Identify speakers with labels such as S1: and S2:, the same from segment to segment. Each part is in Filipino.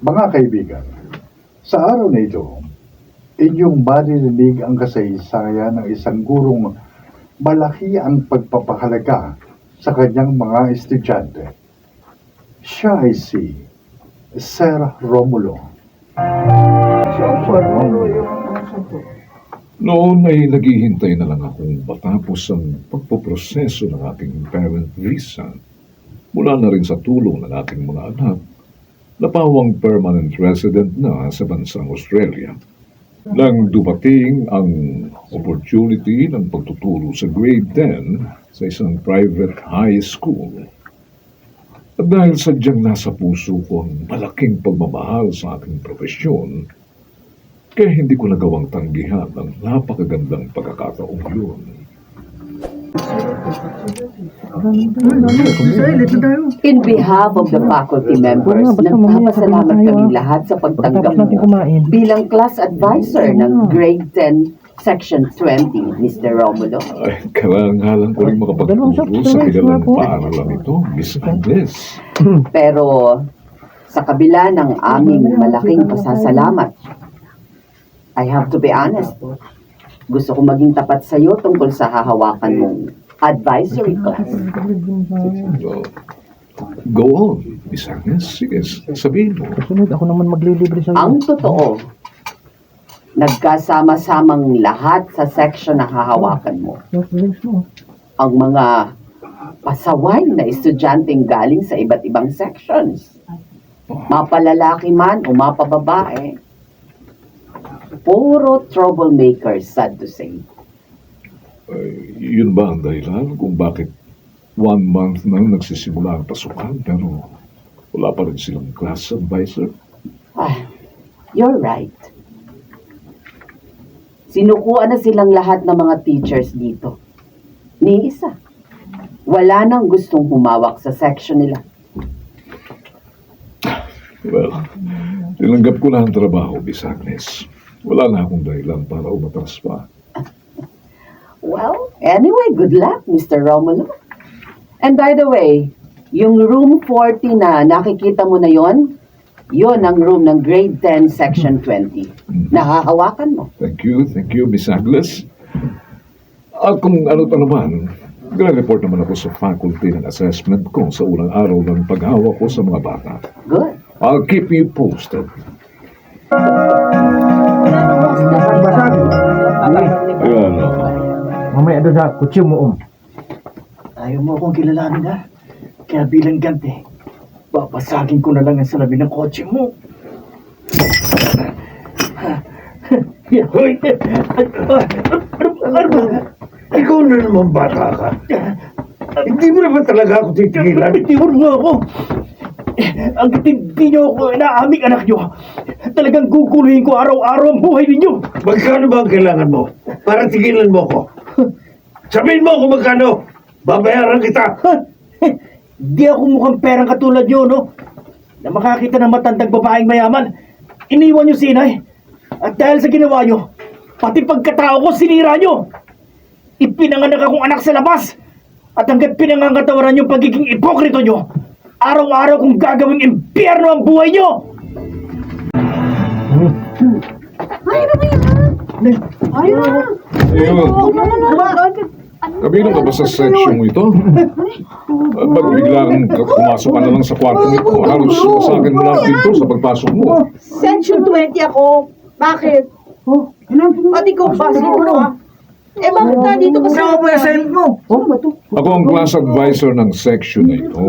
S1: Mga kaibigan, sa araw na ito, inyong maririnig ang kasaysayan ng isang gurong malaki ang pagpapahalaga sa kanyang mga estudyante. Siya ay si Sir Romulo.
S2: Noon ay naghihintay na lang akong matapos ang pagpoproseso ng aking parent visa mula na rin sa tulong ng aking mga anak na pawang permanent resident na sa bansang Australia. Nang dumating ang opportunity ng pagtuturo sa grade 10 sa isang private high school. At dahil sadyang nasa puso ko ang malaking pagmamahal sa aking profesyon, kaya hindi ko nagawang tanggihan ang napakagandang pagkakataong yun.
S3: In behalf of the faculty members, nagpapasalamat kaming lahat sa pagtanggap mo bilang class advisor ng grade 10 Section 20, Mr. Romulo.
S2: Ay, karangalan ko rin makapagturo sa kilalang paaralan ito, Miss Agnes.
S3: Pero sa kabila ng aming malaking pasasalamat, I have to be honest, gusto ko maging tapat sa iyo tungkol sa hahawakan mong advisory class.
S2: Well, go on, Miss Agnes. Sige, sabihin mo.
S4: Kasunod, ako naman maglilibre sa
S3: Ang totoo, nagkasama-samang lahat sa section na hahawakan mo. Ang mga pasaway na estudyanteng galing sa iba't ibang sections. Mapalalaki man o mapababae. Puro troublemakers, sad to say.
S2: Yun ba ang dahilan kung bakit 1 month nang nagsisimula ang pasukan pero wala pa rin silang class advisor?
S3: Ah, you're right. Sinukuan na silang lahat ng mga teachers dito. Ni isa. Wala nang gustong humawak sa section nila.
S2: Well, tinanggap ko na ang trabaho, Miss Agnes. Wala na akong dahilan para umatras pa.
S3: Well, anyway, good luck, Mr. Romulo. And by the way, yung room 40 na nakikita mo na yon ang room ng grade 10, section 20. Nahahawakan mo.
S2: Thank you, Miss Agnes. At kung ano pa naman, report naman ako sa faculty ng assessment ko sa unang araw ng paghawak ko sa mga bata.
S3: Good.
S2: I'll keep you posted. Ayan,
S4: Mamaya doon sa kutsi mo,
S5: Ayaw mo akong kilalanin, ha? Kaya bilang ganti, babasagin ko na lang ang salamin ng kotse mo. Hoy! Ano ba? Ikaw na naman bata ka. Hindi mo naman talaga ako titigilan. Bitiwan mo ako. Ang hindi nyo ako inaaming anak nyo. Talagang guguluhin ko araw-araw ang buhay ninyo.
S6: Magkano ba ang kailangan mo? Para tigilan mo ko. Sabihin mo kung magkano. Babayaran kita.
S5: Di ako mukhang perang katulad nyo, no? Na makakita ng matandang babaeng mayaman. Iniwan nyo si inay. At dahil sa ginawa nyo, pati pagkatao ko sinira nyo. Ipinanganak akong anak sa labas. At hanggat pinangangatawaran yung pagiging ipokrito nyo, araw-araw kong gagawing impyerno ang buhay nyo!
S3: Ayun na ba yan? Ayun na.
S2: Ayun. Kabilang ka ba sa section mo ito? At ba't biglang pumasok ka na lang sa kwarto nito? Halos masagin mo lang pinto sa pagpasok mo.
S7: Section 20 ako. Bakit? Pati ko ba siguro ha? Eh bakit na dito ka sa...
S2: Ako ang class advisor ng section na ito.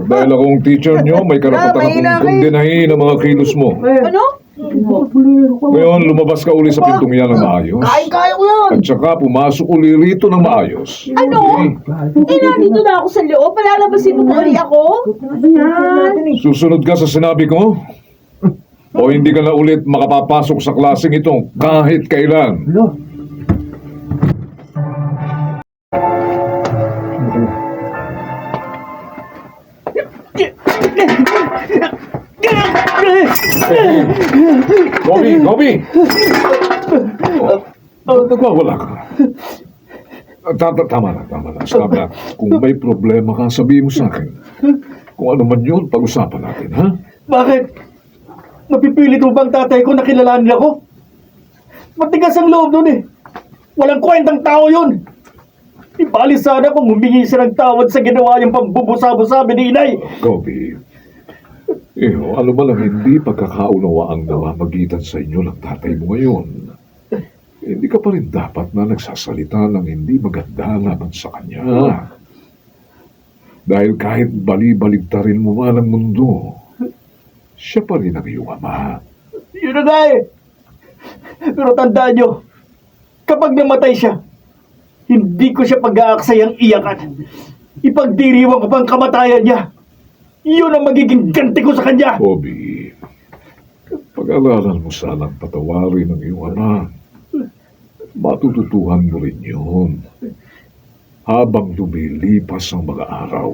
S2: Dahil akong teacher nyo, may karapatan akong kondinahin ang mga kilos mo.
S7: Ano?
S2: Ngayon, lumabas ka uli sa pintong yan ng maayos.
S7: Kaya ko yun.
S2: At saka pumasok uli rito ng maayos.
S7: Ano? Eh nandito na ako sa loob. Palalabasin mo uli ako?
S2: Susunod ka sa sinabi ko? O hindi ka na ulit makapapasok sa klaseng ito kahit kailan. Gobi! Nagwawala ka. Tama na. Stop na. Kung may problema ka, sabihin mo sa akin. Kung ano man yun, pag-usapan natin, ha?
S5: Bakit? Mapipilit mo bang tatay ko na kilalanin ako? Matigas ang loob nun eh. Walang kwentang tao yun. Ibali sana kung humingi siya ng tawad sa ginawa niyang pambubusa-busabi ni inay.
S2: Kobe, ano ba lang hindi pagkakaunawaang namamagitan sa inyo ng tatay mo ngayon? Hindi ka pa rin dapat na nagsasalita ng hindi maganda laban sa kanya. Dahil kahit bali-baligtarin mo man ang mundo, siya pa rin ang iyong ama.
S5: Yun na nga eh. Pero tandaan nyo, kapag namatay siya, hindi ko siya pag-aaksayang iyakan. Ipagdiriwang ko pang kamatayan niya. Yun ang magiging ganti ko sa kanya.
S2: Kobe, pag-alalan mo sanang patawarin ang iyong ama. Matututuhan mo rin yun habang lumilipas ang mga araw.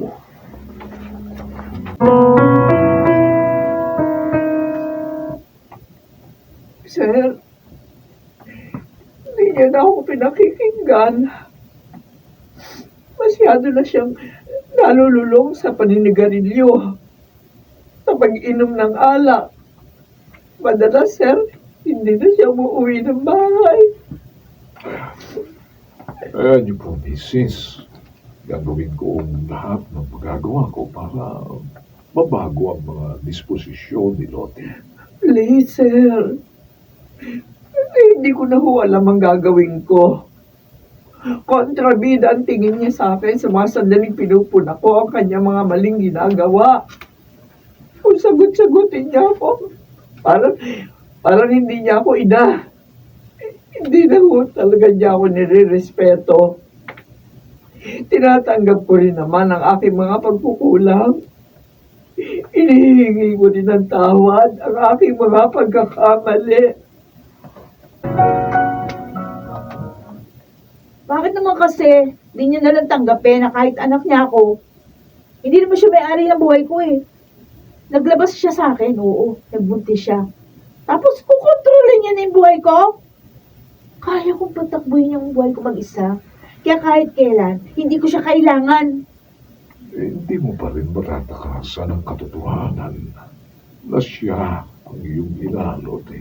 S7: Sir, hindi niya na ako pinakikinggan. Masyado na siyang nalululong sa paninigarilyo. Sa pag-inom ng alak. Madalas, sir, hindi na siya umuwi ng bahay.
S2: Ayan yung po, misis. Gagawin ko ang lahat ng magagawa ko para mabago ang mga disposisyon ni Lottie.
S7: Please, sir. Hindi ko na ho alam ang gagawin ko. Kontrabida ang tingin niya sa akin sa mga sandaling pinupuna ko ang kanyang mga maling ginagawa. Kung sagot-sagutin niya ako, parang hindi niya ako ina. Hindi na ho talaga niya ako nire-respeto. Tinatanggap ko rin naman ang aking mga pagkukulang. Inihingi ko din ng tawad ang aking mga pagkakamali.
S8: Bakit naman kasi di niya nalang tanggapin na kahit anak niya ako, hindi naman siya may-ari ng buhay ko eh. Naglabas siya sa akin, oo, nagbuntis siya. Tapos kukontrolin niya na yung buhay ko. Kaya kong patakbuhin yung buhay ko mag-isa. Kaya kahit kailan, hindi ko siya kailangan.
S2: Hindi mo pa rin matatakasan ang katotohanan na siya ang iyong ina, Lottie.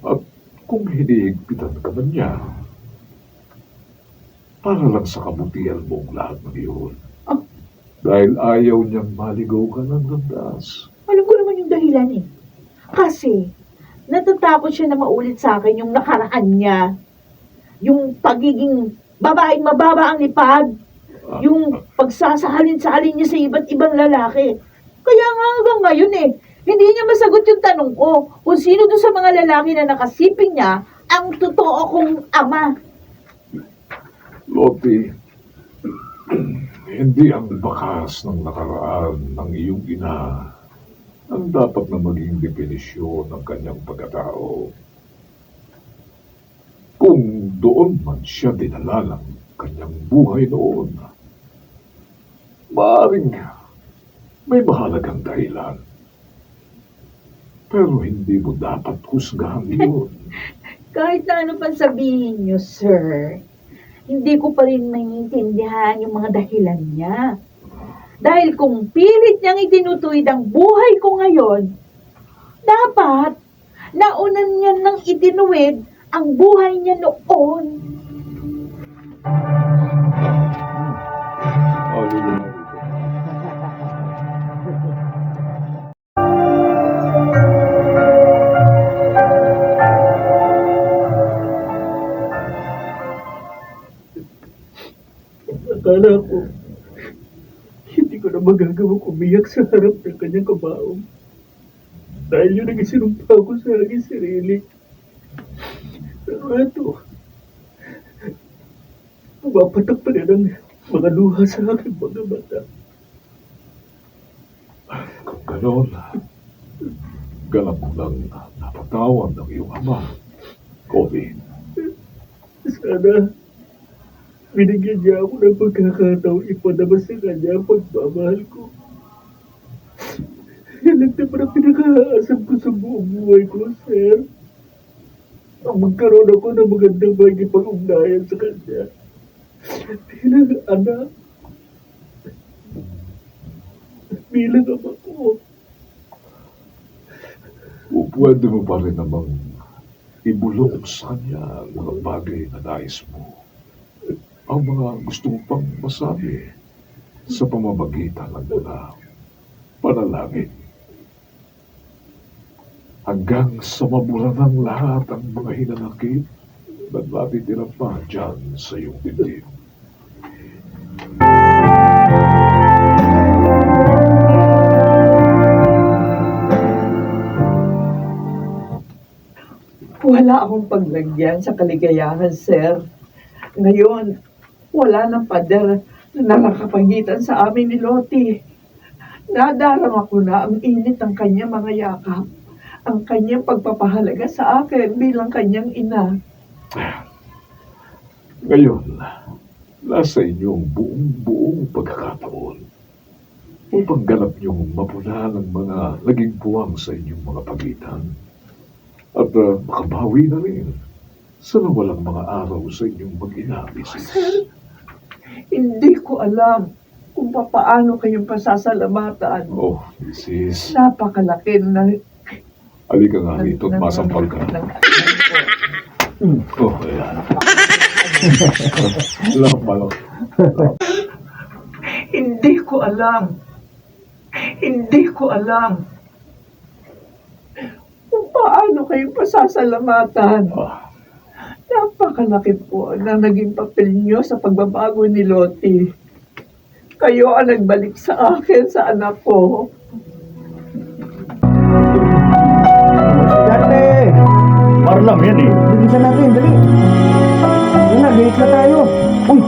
S2: At kung hinihigpitan ka man niya, para lang sa kabutihan mo ang lahat ng iyon.
S8: Oh.
S2: Dahil ayaw niyang maligaw ka ng landas.
S8: Alam ko naman yung dahilan eh. Kasi, natatakot siya na maulit sa akin yung nakaraan niya. Yung pagiging babaeng mababa ang lipad. Yung pagsasahalin-sahalin niya sa iba't ibang lalaki. Kaya nga hanggang ngayon eh, hindi niya masagot yung tanong ko kung sino doon sa mga lalaki na nakasiping niya ang totoo kong ama.
S2: Lottie, hindi ang bakas ng nakaraan ng iyong ina ang dapat na maging definisyon ng kanyang pagkatao. Kung doon man siya dinala ng kanyang buhay noon, maaaring may mahalagang dahilan. Pero hindi mo dapat husgahan yun.
S8: Kahit na ano pang sabihin niyo, sir, hindi ko pa rin maintindihan yung mga dahilan niya. Dahil kung pilit niyang itinutuwid ang buhay ko ngayon, dapat naunan niya nang itinuwid ang buhay niya noon.
S5: Akala ko, hindi ko na magagawang umiyak sa harap ng kanyang kabaong. Dahil yun ang isinumpa ko sa aking sarili. Pero ito, pumapatak pa rin ang mga luha sa aking mga mata.
S2: Kung gano'n, galap mo lang napatawad ng iyong ama, Kobe.
S5: Sana, binigyan niya ako ng pagkakataon ipadabas sa kanya ang pagmamahal ko. Yan lang naman ang pinakaasam ko sa buong buhay ko, sir. Ang magkaroon ako ng magandang magigipag-ugnayan sa kanya. Bilang anak.
S6: bilang ama ko.
S2: O pwede mo pa rin namang ibulong sa kanya ang mga bagay na nais mo. Ang mga gusto mo pang masabi sa pamamagitan ng mga panalangin. Hanggang sa mabura ng lahat ang mga hinanakit na natitira pa dyan sa iyong dibdib.
S7: Wala akong paglagyan sa kaligayahan, sir. Ngayon, wala nang pader na nakakapagitan sa amin ni Lottie. Nadarama ko na ang init ng kanyang mga yakap, ang kanyang pagpapahalaga sa akin bilang kanyang ina.
S2: Ngayon, nasa inyong buong pagkakataon upang ganap niyong mapuna ng mga naging puwang sa inyong mga pagitan at makabawi na rin sa nawalang mga araw sa inyong mag-ina, Mrs.
S7: Hindi ko alam kung paano kayong pasasalamatan.
S2: Oh, Mrs.
S7: Napakalaki na
S2: Halika nga rito at masampal ka. Oh, ayan. Malak.
S7: Hindi ko alam. Hindi ko alam kung paano kayong pasasalamatan. Napakalaki po na naging papel niyo sa pagbabago ni Lottie. Kayo ang nagbalik sa akin, sa anak ko.
S4: Dati!
S5: Marlam yan eh.
S4: Bilisan natin, dali. Yan na, late na tayo. Uy!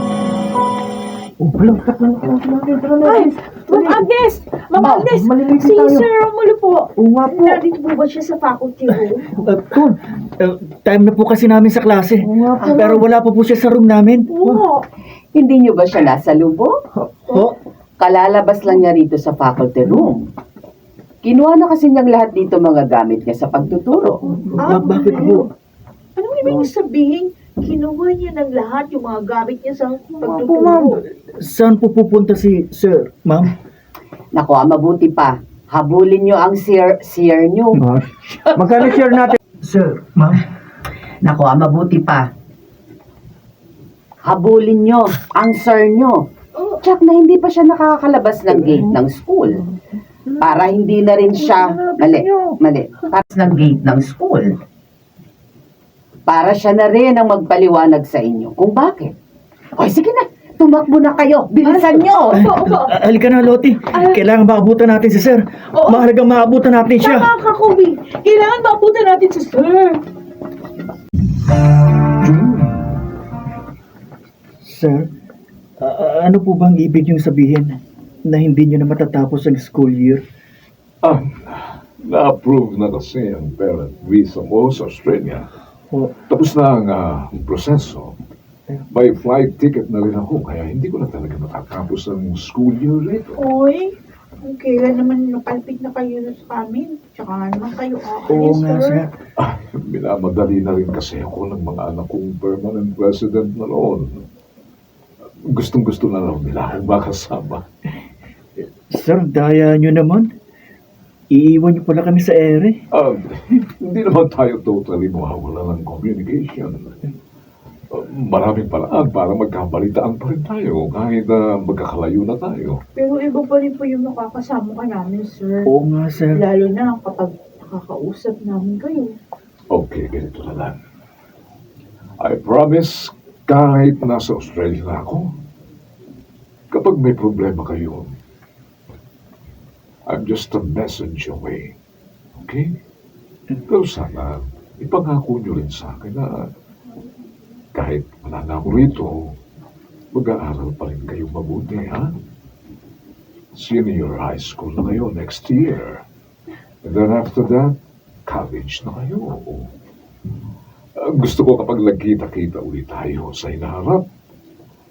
S4: Oh, balangkat na natin. Tara na.
S8: Ay, Ma'am Agnes! Ma'am
S4: Ma,
S8: Agnes!
S4: malilate
S8: Si
S4: tayo.
S8: Sir Romulo po.
S4: Oo nga po.
S8: Nandito po ba siya sa faculty room?
S5: Tol, time na po kasi namin sa klase.
S4: Oo nga po.
S5: Pero wala pa po siya sa room namin.
S8: Oo.
S3: Hindi niyo ba siya nasa lubo?
S5: Ho?
S3: Kalalabas lang niya rito sa faculty room. Kinuha na kasi niyang lahat dito mga gamit niya sa pagtuturo.
S5: Bakit po?
S8: Anong ibig niyo sabihin? Kinuha niya ng lahat yung mga gamit niya sa
S4: Po, ma'am.
S8: pagtuturo.
S5: Saan po pupunta si Sir, ma'am?
S3: Naku, mabuti pa. Habulin niyo ang sir niyo.
S4: Magkano share natin?
S5: Sir, ma'am?
S3: Naku, mabuti pa. Habulin niyo ang sir niyo. Tsak na hindi pa siya nakakalabas ng gate ng school. Para hindi na rin siya, mali. Para ng gate ng school. Para siya na rin ang magpaliwanag sa inyo kung bakit. O sige na, tumakbo na kayo. Bilisan niyo.
S5: Halika na, Lottie. Kailangan maabutan natin si Sir. Mahalagang maabutan natin siya.
S8: Tama ka, Kobe. Kailangan mabutan natin si Sir.
S5: Sir, ano po bang ibig niyong sabihin na hindi niyo na matatapos ang school year?
S2: Na-approve na kasi ang parent visa mo sa Australia.
S5: O,
S2: Tapos na ang proseso. May flight ticket na rin ako, kaya hindi ko na talaga matatapos ang school year rito.
S8: Oy, kung kailan naman nakalpit na kayo sa amin. Tsaka nga naman kayo
S5: oo
S8: aalis,
S5: nga, Sir.
S2: Minamadali na rin kasi ako ng mga anak kong permanent resident na noon. Gustong-gusto na lang nila akong makasama.
S5: Sir, daya niyo naman. Iiwan niyo pala kami sa ere.
S2: Hindi naman tayo totally mawawala ng communication. Maraming paraan para magkabalitaan pa rin tayo kahit magkakalayo na tayo.
S8: Pero iba pa rin po yung nakakasama ka namin, Sir.
S5: Oo nga, Sir.
S8: Lalo na kapag nakakausap namin kayo.
S2: Okay, ganito na lang. I promise, kahit nasa Australia na ako, kapag may problema kayo, I'm just a message away. Okay? Pero sana, ipangako nyo rin sa akin na kahit wala na ako rito, mag-aaral pa rin kayo mabuti, ha? Senior high school na kayo next year. And then after that, college na kayo. Gusto ko kapag nagkita-kita ulit tayo sa hinaharap,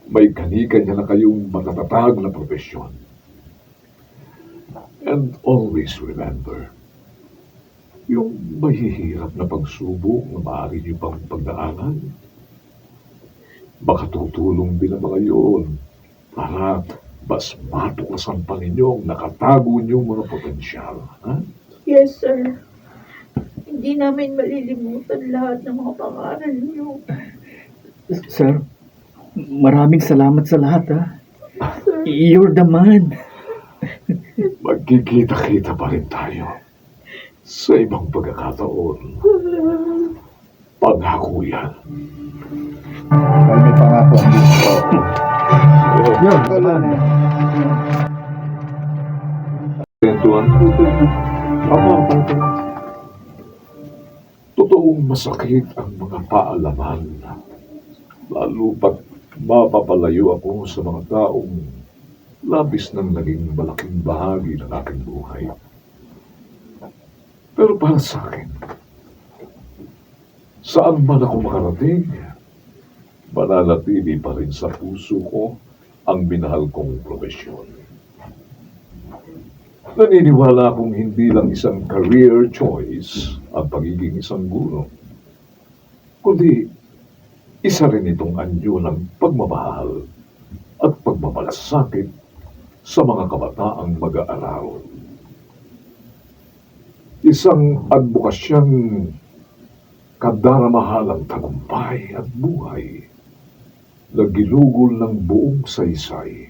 S2: may kanya na kayong matatatag na profesyon. And always remember, yung mahihirap na pagsubok na maaari niyo pang pagdaanan, baka tutulong din ang mga yun para mas matuklasan pa ninyo ang nakatago niyong mga potensyal. Ha?
S8: Yes, sir. Hindi namin malilimutan lahat ng mga pangaral niyo.
S5: Sir, maraming salamat sa lahat, ha? You're the man.
S2: Magkikita-kita pa rin tayo sa ibang pagkakataon. Pangako yan.
S1: Dahil may pangako ang gusto.
S4: Yun,
S1: Wala na.
S2: Kwentuhan. Totoong masakit ang mga paalaman. Lalo pat mapapalayo ako sa mga taong labis nang naging malaking bahagi ng aking buhay. Pero para sa akin, saan man ako makarating, mananatili pa rin sa puso ko ang minahal kong profesyon. Naniniwala akong hindi lang isang career choice ang pagiging isang guro, kundi isa rin itong anyo ng pagmamahal at pagmamalasakit sa mga kabataang mag-aaral. Isang advokasyang kadaramahalang tagumpay at buhay na ginugol ng buong saysay.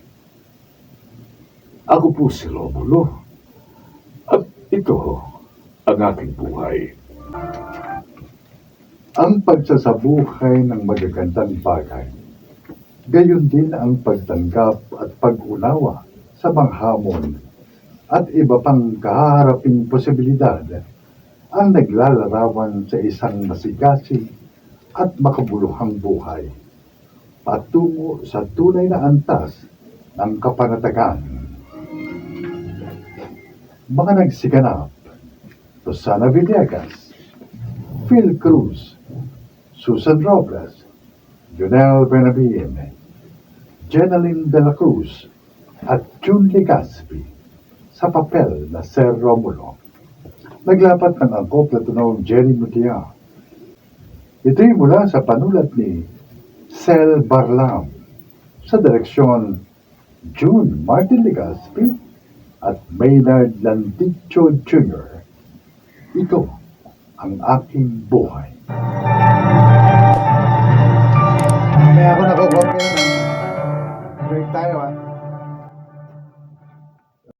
S2: Ako po si Romulo at ito ang aking buhay.
S1: Ang pagsasabuhay ng magagandang bagay, gayon din ang pagtanggap at pag-unawa sa mga hamon at iba pang kaharaping posibilidad ang naglalarawan sa isang masigasig at makabuluhang buhay patungo sa tunay na antas ng kapanatagan. Mga nagsiganap, Rosana Villegas, Phil Cruz, Susan Robles, Jonel Benabin, Jeneline de la Cruz, at June Legaspi sa papel na Sir Romulo. Naglapat ng angkop na tunog Jerry Mutia. Ito'y mula sa panulat ni Sel Barlam sa direksyon June Martin Legaspi at Maynard Landicho Jr. Ito ang aking buhay. May ako nakakopi na. Break tayo, ha?